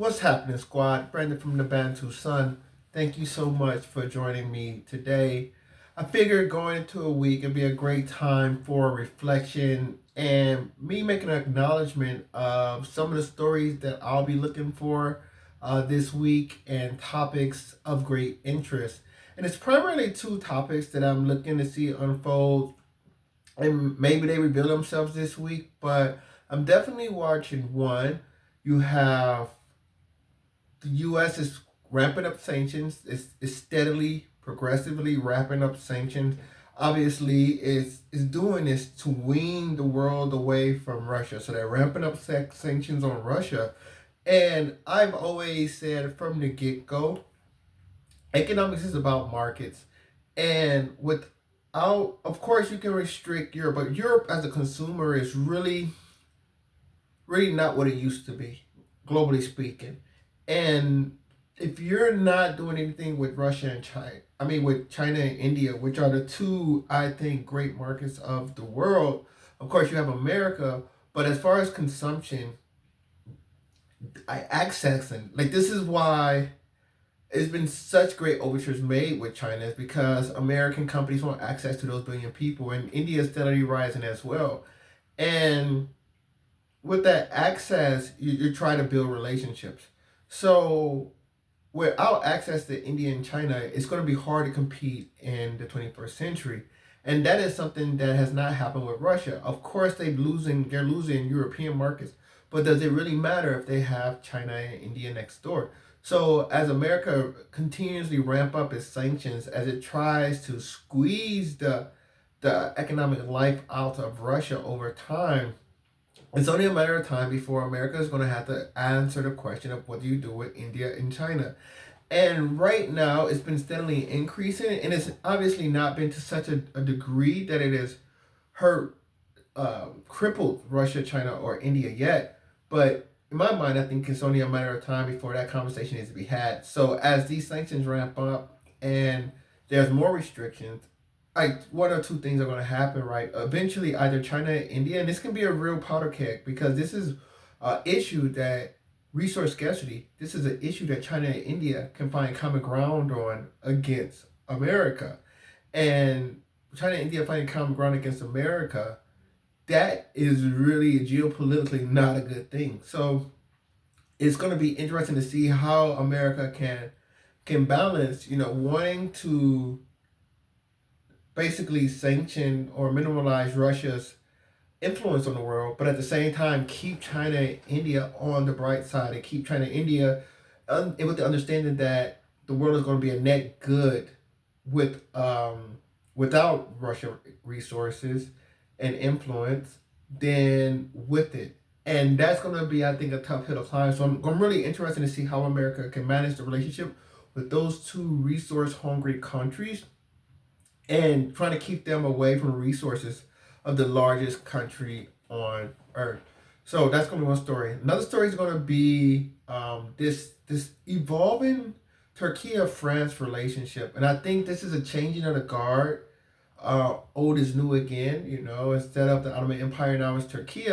What's happening, squad? Brandon from the Bantu Sun. Thank you so much for joining me today. I figured going into a week it'd be a great time for reflection and me making an acknowledgement of some of the stories that I'll be looking for this week and topics of great interest. And it's primarily two topics that I'm looking to see unfold, and maybe they reveal themselves this week, but I'm definitely watching one. You have the U.S. is ramping up sanctions. It's steadily, progressively ramping up sanctions. Obviously, it's doing this to wean the world away from Russia. So they're ramping up sanctions on Russia. And I've always said from the get go, economics is about markets. And without, of course, you can restrict Europe, but Europe as a consumer is really not what it used to be, globally speaking. And if you're not doing anything with Russia and China, I mean, with China and India, which are the two, I think, great markets of the world, of course, you have America. But as far as consumption, accessing, like, this is why it's been such great overtures made with China, is because American companies want access to those billion people, and India is steadily rising as well. And with that access, you're trying to build relationships. So without access to India and China, it's going to be hard to compete in the 21st century. And that is something that has not happened with Russia. Of course, they're losing European markets, but does it really matter if they have China and India next door? So as America continuously ramp up its sanctions, as it tries to squeeze the economic life out of Russia over time, it's only a matter of time before America is going to have to answer the question of what do you do with India and China. And right now, it's been steadily increasing, and it's obviously not been to such a degree that it has hurt, crippled Russia, China, or India yet. But in my mind, I think it's only a matter of time before that conversation needs to be had. So as these sanctions ramp up and there's more restrictions, like, one or two things are going to happen, right? Eventually, either China and India, and this can be a real powder keg, because this is an issue that resource scarcity. This is an issue that China and India can find common ground on against America, and China and India finding common ground against America. That is really geopolitically not a good thing. So it's going to be interesting to see how America can balance, wanting to basically sanction or minimize Russia's influence on the world, but at the same time keep China and India on the bright side, and keep China and India with the understanding that the world is going to be a net good with without Russia resources and influence than with it. And that's going to be, I think, a tough hill to climb. So I'm really interested to see how America can manage the relationship with those two resource hungry countries, and trying to keep them away from resources of the largest country on earth. So that's going to be one story. Another story is going to be this evolving Turkey-France relationship, and I think this is a changing of the guard. Old is new again. Instead of the Ottoman Empire, now it's Turkey.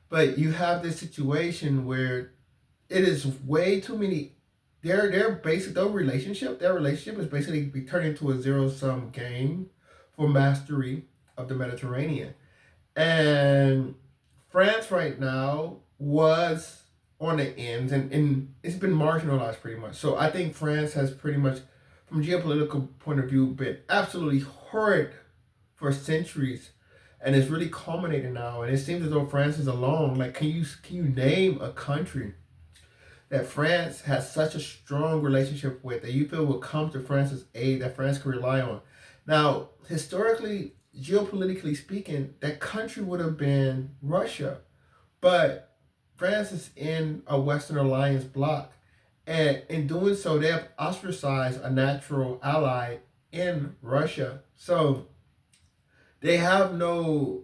But you have this situation where it is way too many. Their relationship is basically be turned into a zero sum game for mastery of the Mediterranean. And France right now was on the ends, and it's been marginalized pretty much. So I think France has pretty much, from a geopolitical point of view, been absolutely horrid for centuries, and it's really culminating now. And it seems as though France is alone. Like, can you name a country that France has such a strong relationship with, that you feel will come to France's aid, that France can rely on? Now, historically, geopolitically speaking, that country would have been Russia. But France is in a Western alliance bloc. And in doing so, they have ostracized a natural ally in Russia. So they have no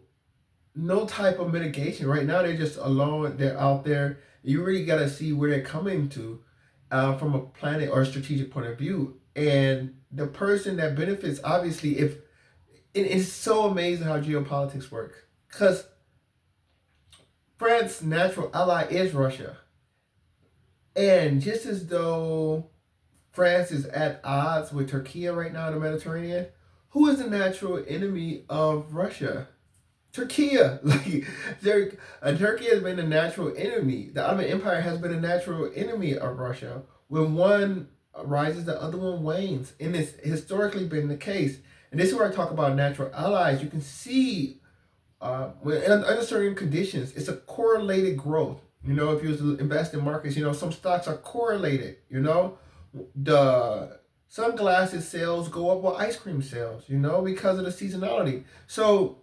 type of mitigation. Right now, they're just alone. They're out there. You really got to see where they're coming to, from a planet or strategic point of view. And the person that benefits, obviously, if it's so amazing how geopolitics work, because France's natural ally is Russia. And just as though France is at odds with Turkey right now in the Mediterranean, who is the natural enemy of Russia? Turkey. Like Turkey has been a natural enemy. The Ottoman Empire has been a natural enemy of Russia. When one rises, the other one wanes, and it's historically been the case. And this is where I talk about natural allies. You can see under certain conditions, it's a correlated growth. You know, if you was to invest in markets, you know, some stocks are correlated. You know, the sunglasses sales go up with ice cream sales. You know, because of the seasonality. So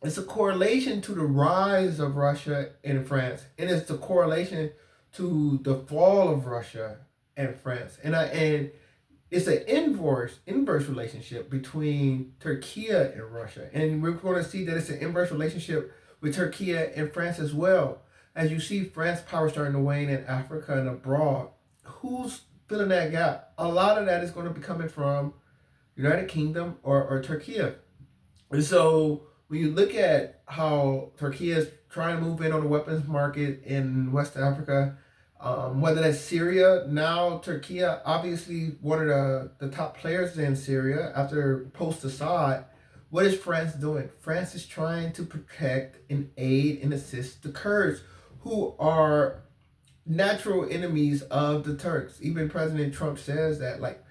it's a correlation to the rise of Russia and France, and it's a correlation to the fall of Russia and France, and it's an inverse relationship between Turkey and Russia, and we're going to see that it's an inverse relationship with Turkey and France as well. As you see, France power starting to wane in Africa and abroad. Who's filling that gap? A lot of that is going to be coming from United Kingdom or Turkey. And so when you look at how Turkey is trying to move in on the weapons market in West Africa, whether that's Syria, now Turkey, obviously one of the top players in Syria after post Assad. What is France doing? France is trying to protect and aid and assist the Kurds, who are natural enemies of the Turks. Even President Trump says that, like,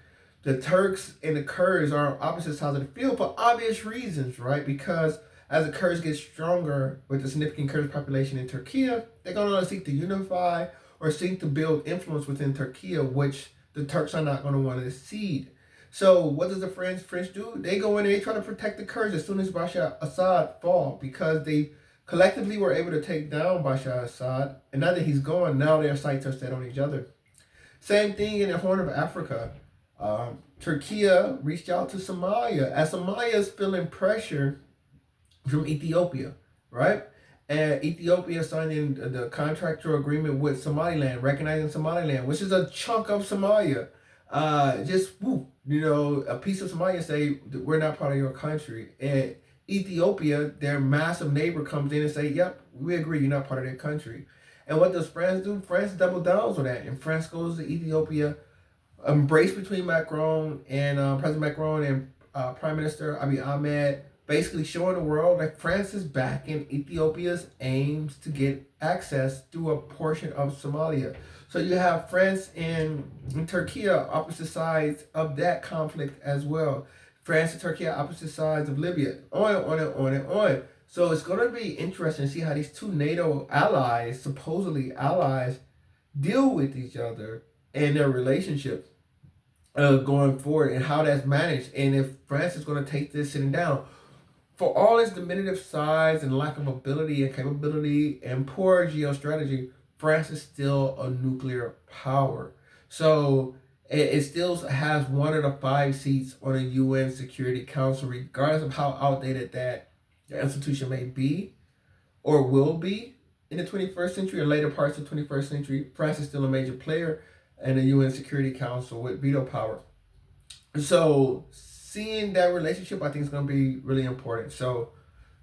the Turks and the Kurds are on opposite sides of the field for obvious reasons, right? Because as the Kurds get stronger with the significant Kurdish population in Turkey, they're going to seek to unify or seek to build influence within Turkey, which the Turks are not going to want to cede. So what does the French do? They go in and they try to protect the Kurds as soon as Bashar Assad fall, because they collectively were able to take down Bashar Assad. And now that he's gone, now their sights are set on each other. Same thing in the Horn of Africa. Turkey reached out to Somalia as Somalia is feeling pressure from Ethiopia, right? And Ethiopia signed the contractual agreement with Somaliland, recognizing Somaliland, which is a chunk of Somalia. A piece of Somalia say we're not part of your country, and Ethiopia, their massive neighbor, comes in and say, "Yep, we agree, you're not part of their country." And what does France do? France double downs on that, and France goes to Ethiopia, embrace between Macron and President Macron and Prime Minister Abiy Ahmed, basically showing the world that France is backing Ethiopia's aims to get access through a portion of Somalia. So you have France and Turkey opposite sides of that conflict as well. France and Turkey are opposite sides of Libya. On and on and on and on. So it's going to be interesting to see how these two NATO allies, supposedly allies, deal with each other and their relationship going forward, and how that's managed, and if France is going to take this sitting down. For all its diminutive size and lack of ability and capability and poor geostrategy, France is still a nuclear power. So it still has one of the 5 seats on the UN Security Council, regardless of how outdated that the institution may be or will be in the 21st century or later parts of the 21st century. France is still a major player in the UN Security Council with veto power. So seeing that relationship, I think, is going to be really important. So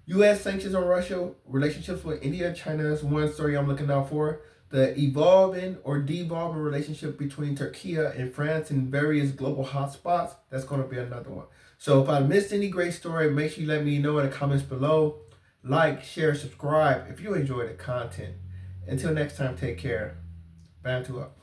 U.S. sanctions on Russia, relationships with India, China is one story I'm looking out for. The evolving or devolving relationship between Turkey and France in various global hotspots, that's going to be another one. So if I missed any great story, make sure you let me know in the comments below. Like, share, subscribe if you enjoy the content. Until next time, take care. Bantu up.